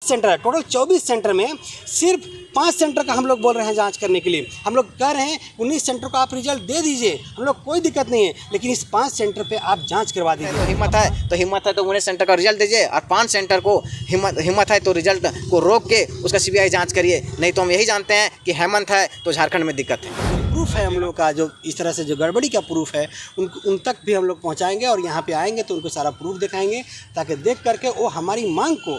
Centre है, total 24 centre में सिर्फ 5 सेंटर का हम लोग बोल रहे हैं जांच करने के लिए। हम लोग कह रहे हैं 19 सेंटर का आप रिजल्ट दे दीजिए, हम लोग कोई दिक्कत नहीं है, लेकिन इस 5 सेंटर पे आप जांच करवा दीजिए। तो हिम्मत है तो 19 सेंटर का रिजल्ट दीजिए, और 5 सेंटर को हिम्मत है तो रिजल्ट को रोक के उसका सीबीआई जांच करिए। नहीं तो हम यही जानते हैं कि हेमंत है तो झारखंड में दिक्कत है। प्रूफ है हम लोग का, जो इस तरह से जो गड़बड़ी का प्रूफ है उन तक भी हम लोग पहुंचाएंगे, और यहाँ पे आएंगे तो उनको सारा प्रूफ दिखाएंगे, ताकि देख करके वो हमारी मांग को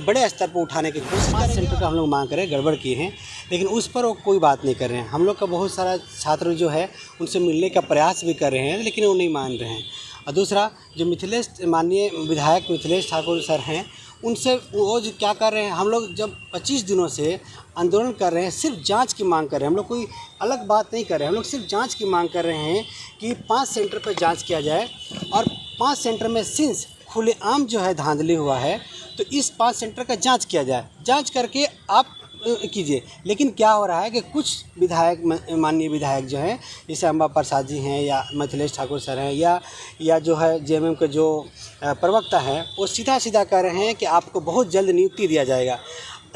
बड़े स्तर पर उठाने की कोशिश। 5 सेंटर का हम लोग मांग करें, गड़बड़ किए हैं, लेकिन उस पर वो कोई बात नहीं कर रहे हैं। हम लोग का बहुत सारा छात्र जो है उनसे मिलने का प्रयास भी कर रहे हैं, लेकिन वो नहीं मान रहे हैं। और दूसरा, जो माननीय विधायक मिथिलेश ठाकुर सर हैं, उनसे वो जो क्या कर रहे हैं, हम लोग जब 25 दिनों से आंदोलन कर रहे हैं, सिर्फ जांच की मांग कर रहे हैं, हम लोग कोई अलग बात नहीं कर रहे हैं, हम लोग सिर्फ जांच की मांग कर रहे हैं कि 5 सेंटर पर जांच किया जाए, और 5 सेंटर में सिंस खुलेआम जो है धांधली हुआ है, तो इस 5 सेंटर का जांच किया जाए, जांच करके आप कीजिए। लेकिन क्या हो रहा है कि कुछ विधायक, माननीय विधायक जो हैं, जैसे अम्बा प्रसाद जी हैं या मिथिलेश ठाकुर सर हैं, या जो है जेएमएम के जो प्रवक्ता हैं, वो सीधा सीधा कह रहे हैं कि आपको बहुत जल्द नियुक्ति दिया जाएगा,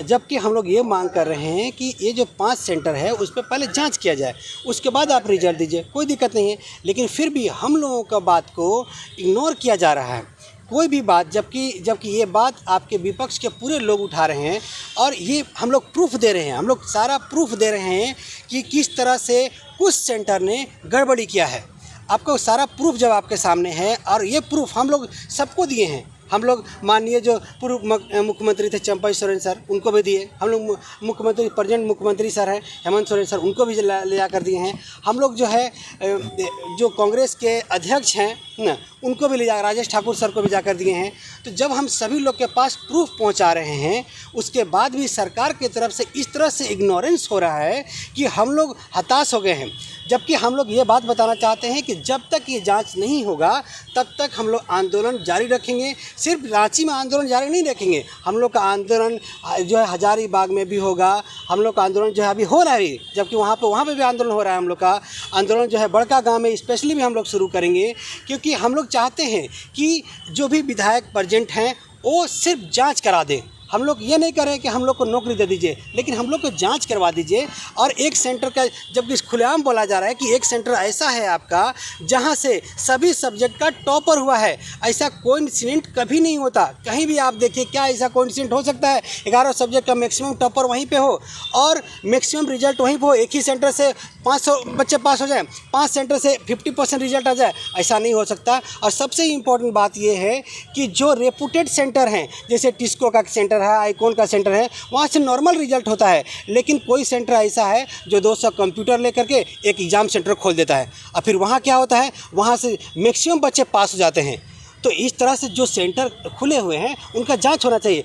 जबकि हम लोग ये मांग कर रहे हैं कि ये जो 5 सेंटर है उस पर पहले जांच किया जाए, उसके बाद आप रिजल्ट दीजिए, कोई दिक्कत नहीं है। लेकिन फिर भी हम लोगों का बात को इग्नोर किया जा रहा है, कोई भी बात, जबकि ये बात आपके विपक्ष के पूरे लोग उठा रहे हैं, और ये हम लोग प्रूफ दे रहे हैं, हम लोग सारा प्रूफ दे रहे हैं कि किस तरह से कुछ सेंटर ने गड़बड़ी किया है। आपको सारा प्रूफ जब आपके सामने है, और ये प्रूफ हम लोग सबको दिए हैं। हम लोग माननीय जो पूर्व मुख्यमंत्री थे चंपई सोरेन सर, उनको भी दिए। हम लोग मुख्यमंत्री, प्रेजेंट मुख्यमंत्री सर हैं हेमंत सोरेन सर, उनको भी ले जाकर दिए हैं। हम लोग जो है जो कांग्रेस के अध्यक्ष हैं ना, उनको भी ले जा, राजेश ठाकुर सर को भी जाकर दिए हैं। तो जब हम सभी लोग के पास प्रूफ पहुंचा रहे हैं, उसके बाद भी सरकार की तरफ से इस तरह से इग्नोरेंस हो रहा है कि हम लोग हताश हो गए हैं। जबकि हम लोग ये बात बताना चाहते हैं कि जब तक ये जांच नहीं होगा, तब तक हम लोग आंदोलन जारी रखेंगे। सिर्फ रांची में आंदोलन जारी नहीं रखेंगे, हम लोग का आंदोलन जो है हजारीबाग में भी होगा। हम लोग का आंदोलन जो है अभी हो रहा है, जबकि वहाँ पे भी आंदोलन हो रहा है। हम लोग का आंदोलन जो है बड़का गाँव में स्पेशली भी हम लोग शुरू करेंगे, क्योंकि हम लोग चाहते हैं कि जो भी विधायक प्रेजेंट हैं वो सिर्फ जाँच करा दें। हम लोग ये नहीं कर रहे हैं कि हम लोग को नौकरी दे दीजिए, लेकिन हम लोग को जांच करवा दीजिए। और एक सेंटर का, जबकि खुलेआम बोला जा रहा है कि एक सेंटर ऐसा है आपका जहां से सभी सब्जेक्ट का टॉपर हुआ है, ऐसा कोइंसिडेंट कभी नहीं होता। कहीं भी आप देखिए, क्या ऐसा कोइंसिडेंट हो सकता है 11 सब्जेक्ट का मैक्सिमम टॉपर वहीं पे हो और मैक्सिमम रिजल्ट वहीं पे हो। एक ही सेंटर से 500 बच्चे पास हो जाए, 5 सेंटर से 50% रिजल्ट आ जाए, ऐसा नहीं हो सकता। और सबसे इम्पोर्टेंट बात यह है कि जो रेपुटेड सेंटर हैं, जैसे टिस्को का सेंटर है, आइकॉन का सेंटर है, वहाँ से नॉर्मल रिजल्ट होता है। लेकिन कोई सेंटर ऐसा है जो 200 कंप्यूटर लेकर के एक एग्ज़ाम सेंटर खोल देता है, और फिर वहाँ क्या होता है, वहाँ से मैक्सिमम बच्चे पास हो जाते हैं। तो इस तरह से जो सेंटर खुले हुए हैं उनका जांच होना चाहिए।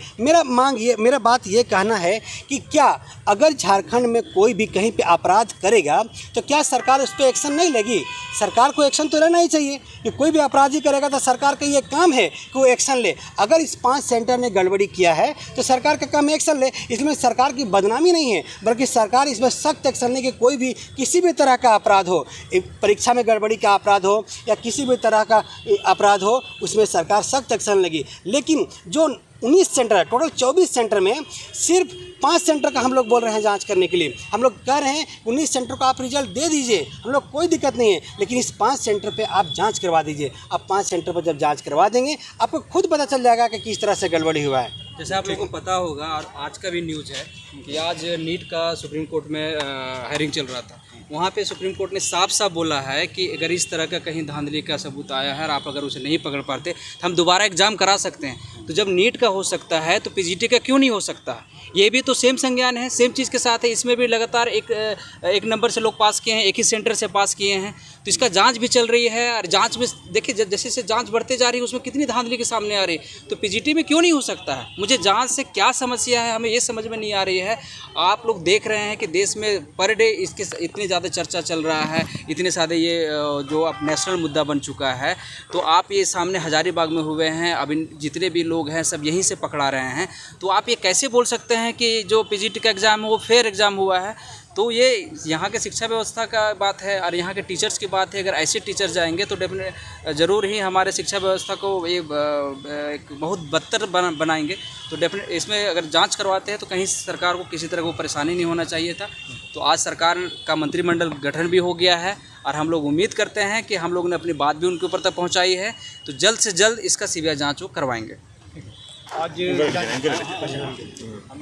मेरा बात ये कहना है कि क्या अगर झारखंड में कोई भी कहीं पे अपराध करेगा तो क्या सरकार उस पर एक्शन नहीं लेगी? सरकार को एक्शन तो लेना ही चाहिए कि कोई भी अपराधी करेगा तो सरकार का ये काम है कि वो एक्शन ले। अगर इस 5 सेंटर ने गड़बड़ी किया है तो सरकार का काम एक्शन ले। इसमें सरकार की बदनामी नहीं है, बल्कि सरकार इसमें सख्त एक्शन ले कि कोई भी किसी भी तरह का अपराध हो, परीक्षा में गड़बड़ी का अपराध हो या किसी भी तरह का अपराध हो, उसमें सरकार सख्त एक्शन लेगी। लेकिन जो 19 सेंटर है, टोटल 24 सेंटर में सिर्फ 5 सेंटर का हम लोग बोल रहे हैं जांच करने के लिए। हम लोग कह रहे हैं 19 सेंटर को आप रिजल्ट दे दीजिए, हम लोग कोई दिक्कत नहीं है, लेकिन इस 5 सेंटर पे आप जांच करवा दीजिए। आप 5 सेंटर पर जब जांच करवा देंगे, आपको खुद पता चल जाएगा कि किस तरह से गड़बड़ी हुआ है। जैसे आप लोगों को पता होगा, और आज का भी न्यूज़ है कि आज नीट का सुप्रीम कोर्ट में हेयरिंग चल रहा था। वहाँ पे सुप्रीम कोर्ट ने साफ साफ बोला है कि अगर इस तरह का कहीं धांधली का सबूत आया है और आप अगर उसे नहीं पकड़ पाते तो हम दोबारा एग्ज़ाम करा सकते हैं। तो जब नीट का हो सकता है तो पीजीटी का क्यों नहीं हो सकता? ये भी तो सेम संज्ञान है, सेम चीज़ के साथ है। इसमें भी लगातार एक नंबर से लोग पास किए हैं, एक ही सेंटर से पास किए हैं। तो इसका जांच भी चल रही है, और जांच में देखिए जैसे जैसे जांच बढ़ते जा रही है उसमें कितनी धांधली के सामने आ रही है। तो पीजीटी में क्यों नहीं हो सकता है? मुझे जांच से क्या समस्या है, हमें ये समझ में नहीं आ रही है। आप लोग देख रहे हैं कि देश में पर डे इसके इतनी ज़्यादा चर्चा चल रहा है, इतने सारे ये जो अब नेशनल मुद्दा बन चुका है। तो आप ये सामने हजारीबाग में हुए हैं, अब जितने भी लोग हैं सब यहीं से पकड़ा रहे हैं। तो आप ये कैसे बोल सकते हैं कि जो पीजीटी का एग्ज़ाम है वो फेयर एग्ज़ाम हुआ है? तो ये यहाँ के शिक्षा व्यवस्था का बात है और यहाँ के टीचर्स की बात है। अगर ऐसे टीचर जाएंगे तो डेफिनेट ज़रूर ही हमारे शिक्षा व्यवस्था को ये एक बहुत बदतर बनाएंगे। तो डेफिनेट इसमें अगर जांच करवाते हैं तो कहीं सरकार को किसी तरह को परेशानी नहीं होना चाहिए था। तो आज सरकार का मंत्रिमंडल गठन भी हो गया है और हम लोग उम्मीद करते हैं कि हम लोगों ने अपनी बात भी उनके ऊपर तक पहुँचाई है, तो जल्द से जल्द इसका सीबीआई जाँच वो करवाएंगे। आज हम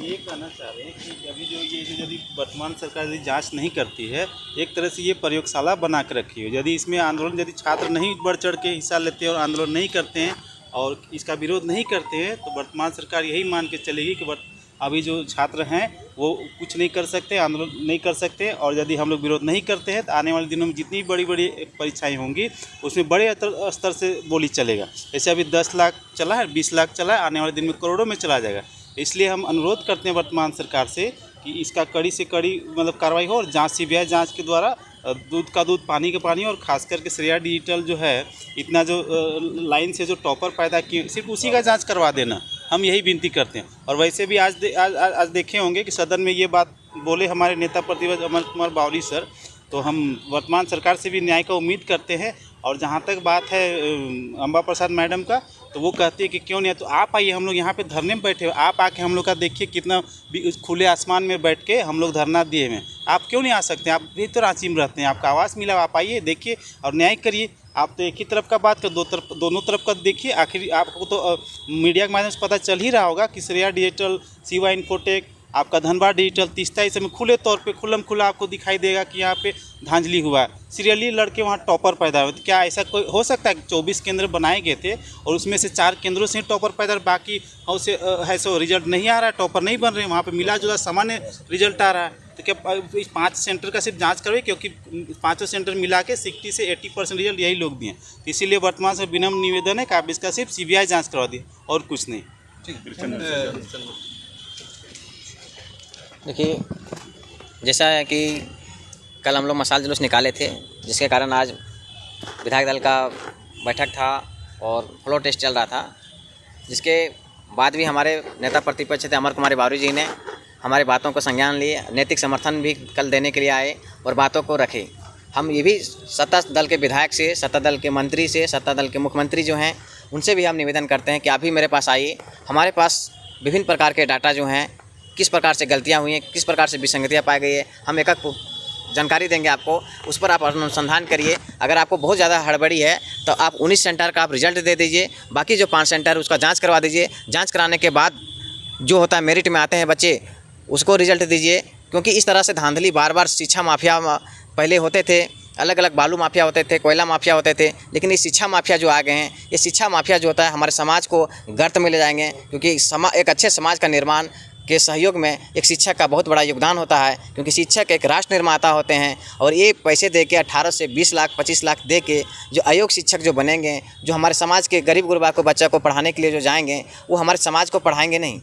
ये कहना चाह रहे हैं कि अभी जो यदि वर्तमान सरकार यदि जांच नहीं करती है, एक तरह से ये प्रयोगशाला बना कर रखी है। यदि इसमें आंदोलन, यदि छात्र नहीं बढ़ चढ़ के हिस्सा लेते हैं और आंदोलन नहीं करते हैं और इसका विरोध नहीं करते हैं, तो वर्तमान सरकार यही मान के चलेगी कि अभी जो छात्र हैं वो कुछ नहीं कर सकते, आंदोलन नहीं कर सकते। और यदि हम लोग विरोध नहीं करते हैं तो आने वाले दिनों में जितनी बड़ी बड़ी परीक्षाएं होंगी उसमें बड़े स्तर से बोली चलेगा। जैसे अभी 10 लाख चला है, 20 लाख चला है, आने वाले दिन में करोड़ों में चला जाएगा। इसलिए हम अनुरोध करते हैं वर्तमान सरकार से कि इसका कड़ी से कड़ी मतलब कार्रवाई हो और जाँच सीबीआई जाँच के द्वारा दूध का दूध पानी का पानी, और ख़ास करके श्रेया डिजिटल जो है इतना जो लाइन से जो टॉपर पैदा किए, सिर्फ उसी का जांच करवा देना, हम यही विनती करते हैं। और वैसे भी आज देखे होंगे कि सदन में ये बात बोले हमारे नेता प्रतिपक्ष अमर कुमार बावरी सर, तो हम वर्तमान सरकार से भी न्याय का उम्मीद करते हैं। और जहाँ तक बात है अम्बा प्रसाद मैडम का, तो वो कहती है कि क्यों नहीं है, तो आप आइए, हम लोग यहाँ पे धरने में बैठे हुए, आप आके हम लोग का देखिए कितना खुले आसमान में बैठ के हम लोग धरना दिए हुए हैं। आप क्यों नहीं आ सकते? आप भी तो रांची में रहते हैं, आपका आवास मिला, आप आइए, देखिए और न्याय करिए। आप तो एक ही तरफ का बात कर, दोनों तरफ का देखिए। आखिर आपको तो मीडिया के माध्यम से पता चल ही रहा होगा कि श्रेया डिजिटल, शिवा इन्फोटेक, आपका धनबाद डिजिटल, तीस्ता, इस समय खुले तौर पे खुल्लम खुला आपको दिखाई देगा कि यहाँ पे धांधली हुआ है। सीरियली लड़के वहाँ टॉपर पैदा हुए। तो क्या ऐसा कोई हो सकता है कि 24 केंद्र बनाए गए थे और उसमें से 4 केंद्रों से ही टॉपर पैदा, बाकी से है सो रिजल्ट नहीं आ रहा है, टॉपर नहीं बन रहे हैं, वहाँ पे मिला जुला सामान्य रिजल्ट आ रहा है? तो क्या इस 5 सेंटर का सिर्फ जांच करवाइए, क्योंकि 5 सेंटर मिला के 60 से 80% रिजल्ट यही लोग दिए। तो इसीलिए वर्तमान से विनम्र निवेदन है कि आप इसका सिर्फ सीबीआई जाँच करवा दिए और कुछ नहीं। देखिए, जैसा है कि कल हम लोग मशाल जुलूस निकाले थे, जिसके कारण आज विधायक दल का बैठक था और फ्लोर टेस्ट चल रहा था, जिसके बाद भी हमारे नेता प्रतिपक्ष थे अमर कुमार बावरी जी ने हमारी बातों को संज्ञान लिए, नैतिक समर्थन भी कल देने के लिए आए और बातों को रखे। हम ये भी सत्ता दल के विधायक से, सत्ता दल के मंत्री से, सत्ता दल के मुख्यमंत्री जो हैं उनसे भी हम निवेदन करते हैं कि आप भी मेरे पास आइए। हमारे पास विभिन्न प्रकार के डाटा जो हैं, किस प्रकार से गलतियां हुई हैं, किस प्रकार से विसंगतियां पाई गई है, हम एक जानकारी देंगे आपको, उस पर आप अनुसंधान करिए। अगर आपको बहुत ज़्यादा हड़बड़ी है तो आप 19 सेंटर का आप रिजल्ट दे दीजिए, बाकी जो 5 सेंटर उसका जांच करवा दीजिए। जांच कराने के बाद जो होता है, मेरिट में आते हैं बच्चे, उसको रिजल्ट दीजिए। क्योंकि इस तरह से धांधली बार बार शिक्षा माफिया पहले होते थे, अलग अलग बालू माफिया होते थे, कोयला माफिया होते थे, लेकिन ये शिक्षा माफिया जो आ गए हैं, ये शिक्षा माफिया जो होता है हमारे समाज को गर्त में ले जाएंगे। क्योंकि एक अच्छे समाज का निर्माण के सहयोग में एक शिक्षक का बहुत बड़ा योगदान होता है, क्योंकि शिक्षक एक राष्ट्र निर्माता होते हैं। और ये पैसे दे के 18 से 20 लाख 25 लाख दे के जो अयोग्य शिक्षक जो बनेंगे, जो हमारे समाज के गरीब गुरबा को बच्चा को पढ़ाने के लिए जो जाएंगे, वो हमारे समाज को पढ़ाएंगे नहीं।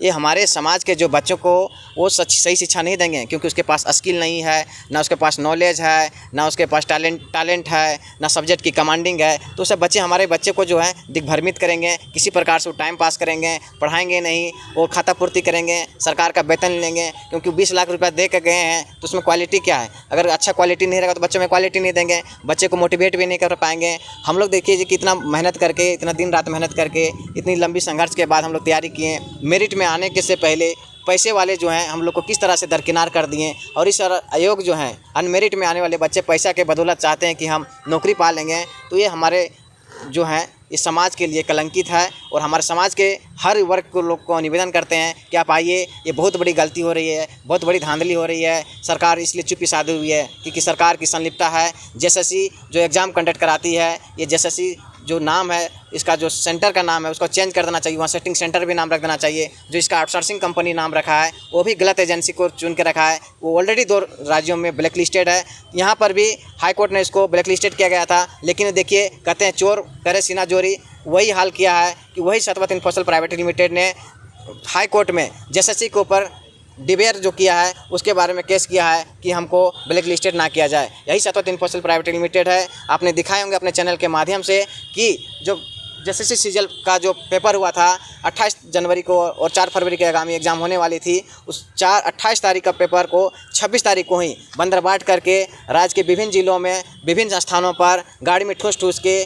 ये हमारे समाज के जो बच्चों को वो सही शिक्षा नहीं देंगे, क्योंकि उसके पास स्किल नहीं है, ना उसके पास नॉलेज है, ना उसके पास टैलेंट है, ना सब्जेक्ट की कमांडिंग है। तो सब बच्चे हमारे बच्चे को जो है दिग्भ्रमित करेंगे, किसी प्रकार से वो टाइम पास करेंगे, पढ़ाएंगे नहीं, वो खाता पूर्ति करेंगे, सरकार का वेतन लेंगे। क्योंकि 20 लाख रुपया दे के गए हैं तो उसमें क्वालिटी क्या है? अगर अच्छा क्वालिटी नहीं रहेगा तो बच्चों में क्वालिटी नहीं देंगे, बच्चे को मोटिवेट भी नहीं कर पाएंगे। हम लोग देखिए कि कितना मेहनत करके, इतना दिन रात मेहनत करके, इतनी लंबी संघर्ष के बाद हम लोग तैयारी किए। मेरिट में आने के से पहले पैसे वाले जो हैं हम लोग को किस तरह से दरकिनार कर दिए। और इस अयोग जो हैं, अनमेरिट में आने वाले बच्चे पैसा के बदौलत चाहते हैं कि हम नौकरी पा लेंगे। तो ये हमारे जो हैं इस समाज के लिए कलंकित है। और हमारे समाज के हर वर्ग को लोग को निवेदन करते हैं कि आप आइए, ये बहुत बड़ी गलती हो रही है, बहुत बड़ी धांधली हो रही है। सरकार इसलिए चुप्पी साधी हुई है क्योंकि सरकार की संलिप्तता है। जेएसएससी जो एग्ज़ाम कंडक्ट कराती है, ये जेएसएससी जो नाम है, इसका जो सेंटर का नाम है उसको चेंज कर देना चाहिए, वहाँ सेटिंग सेंटर भी नाम रख देना चाहिए। जो इसका आउटसोर्सिंग कंपनी नाम रखा है वो भी गलत एजेंसी को चुन के रखा है, वो ऑलरेडी 2 राज्यों में ब्लैक लिस्टेड है। यहाँ पर भी हाई कोर्ट ने इसको ब्लैक लिस्टेड किया गया था, लेकिन देखिए कहते हैं चोर करे सीना जोरी, वही हाल किया है कि वही सतवत इन्फोसल प्राइवेट लिमिटेड ने हाई कोर्ट में जेएसएससी के ऊपर डिबेयर जो किया है उसके बारे में केस किया है कि हमको ब्लैक लिस्टेड ना किया जाए। यही सतवत इन्फोसल प्राइवेट लिमिटेड है। आपने दिखाए होंगे अपने चैनल के माध्यम से कि जो जेएसएससी सीजीएल का जो पेपर हुआ था 28 जनवरी को और 4 फरवरी के आगामी एग्ज़ाम होने वाली थी, उस 28 तारीख का पेपर को 26 तारीख को ही बंदरबाट करके राज्य के विभिन्न जिलों में विभिन्न स्थानों पर गाड़ी में ठूस के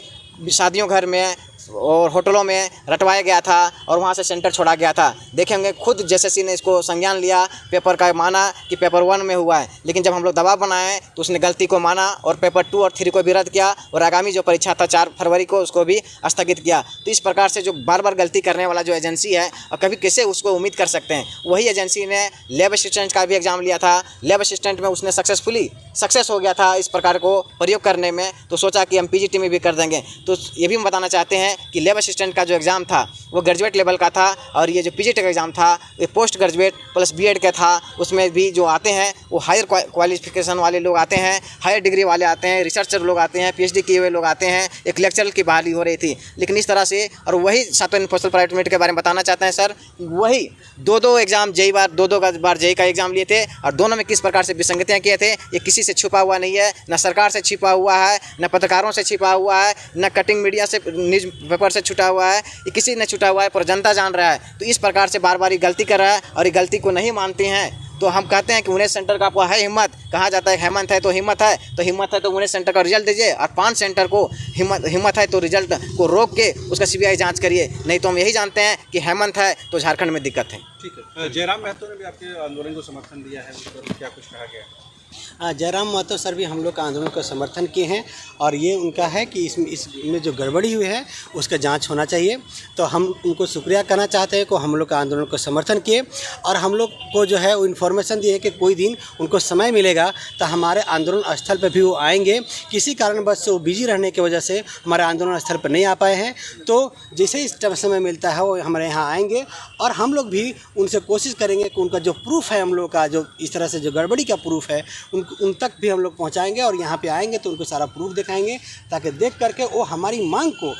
शादियों घर में और होटलों में रटवाया गया था और वहाँ से सेंटर छोड़ा गया था। देखेंगे खुद जेएसएससी ने इसको संज्ञान लिया, पेपर का माना कि पेपर 1 में हुआ है, लेकिन जब हम लोग दबाव बनाए तो उसने गलती को माना और पेपर 2 और 3 को भी रद्द किया और आगामी जो परीक्षा था 4 फरवरी को उसको भी स्थगित किया। तो इस प्रकार से जो बार बार गलती करने वाला जो एजेंसी है और कभी कैसे उसको उम्मीद कर सकते हैं। वही एजेंसी ने लैब असिस्टेंट का भी एग्ज़ाम लिया था, लैब असिस्टेंट में उसने सक्सेस हो गया था इस प्रकार को प्रयोग करने में, तो सोचा कि हम पीजीटी में भी कर देंगे। तो ये भी हम बताना चाहते हैं कि लैब असिस्टेंट का जो एग्ज़ाम था वो ग्रेजुएट लेवल का था और ये जो पीजीटी का एग्ज़ाम था ये पोस्ट ग्रेजुएट प्लस बीएड का था। उसमें भी जो आते हैं वो हायर क्वालिफिकेशन वाले लोग आते हैं, हायर डिग्री वाले आते हैं, रिसर्चर लोग आते हैं, पीएचडी किए हुए लोग आते हैं। एक लेक्चरर की बहाली हो रही थी, लेकिन इस तरह से और वही सातवें पोस्टल प्राइवेट मीट के बारे में बताना चाहते हैं सर। वही दो एग्ज़ाम जेई बार जेई का एग्ज़ाम लिए थे और दोनों में किस प्रकार से विसंगतियाँ किए थे, ये किसी से छुपा हुआ नहीं है, न सरकार से छिपा हुआ है, न पत्रकारों से छिपा हुआ है, न कटिंग मीडिया से न्यूज़ पेपर से छुटा हुआ है, ये किसी ने छुटा हुआ है, पर जनता जान रहा है। तो इस प्रकार से बार बार ये गलती कर रहा है और ये गलती को नहीं मानते हैं। तो हम कहते हैं कि उन्हें सेंटर का आपको है हिम्मत, कहा जाता है हेमंत है तो हिम्मत है तो उन्हें सेंटर का रिजल्ट दीजिए और 5 सेंटर को हिम्मत है तो रिजल्ट को रोक के उसका सीबीआई जांच करिए। नहीं तो हम यही जानते हैं कि हेमंत है तो झारखंड में दिक्कत है। ठीक है। जयराम महतो ने भी आपके आंदोलन को समर्थन दिया है, उस पर क्या कुछ कहा गया? जयराम महतो सर भी हम लोग का आंदोलन का समर्थन किए हैं और ये उनका है कि इसमें जो गड़बड़ी हुई है उसका जांच होना चाहिए। तो हम उनको शुक्रिया करना चाहते हैं कि हम लोग का आंदोलन को समर्थन किए और हम लोग को जो है वो इन्फॉर्मेशन दी है कि कोई दिन उनको समय मिलेगा तो हमारे आंदोलन स्थल पर भी वो आएंगे। किसी कारणवश से वो बिजी रहने की वजह से हमारे आंदोलन स्थल पर नहीं आ पाए हैं, तो जैसे ही समय मिलता है वो हमारे यहाँ आएंगे और हम लोग भी उनसे कोशिश करेंगे कि उनका जो प्रूफ है हम लोग का जो इस तरह से जो गड़बड़ी का प्रूफ है उन तक भी हम लोग पहुंचाएंगे और यहाँ पे आएंगे तो उनको सारा प्रूफ दिखाएंगे ताकि देख करके वो हमारी मांग को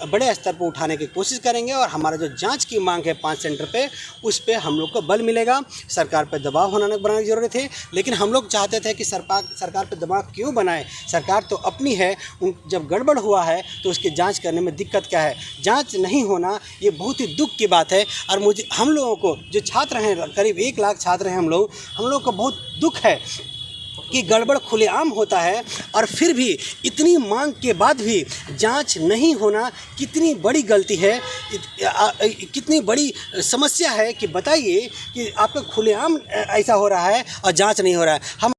बड़े स्तर पर उठाने की कोशिश करेंगे और हमारा जो जांच की मांग है 5 सेंटर पे उस पे हम लोग को बल मिलेगा। सरकार पे दबाव बनाने की ज़रूरत है, लेकिन हम लोग चाहते थे कि सरकार पे दबाव क्यों बनाए, सरकार तो अपनी है। जब गड़बड़ हुआ है तो उसकी जाँच करने में दिक्कत क्या है, जाँच नहीं होना ये बहुत ही दुख की बात है। और हम लोगों को जो छात्र हैं, करीब 1 लाख छात्र हैं हम लोग को बहुत दुख है कि गड़बड़ खुलेआम होता है और फिर भी इतनी मांग के बाद भी जांच नहीं होना कितनी बड़ी गलती है, कितनी बड़ी समस्या है कि बताइए कि आपका खुलेआम ऐसा हो रहा है और जांच नहीं हो रहा है। हम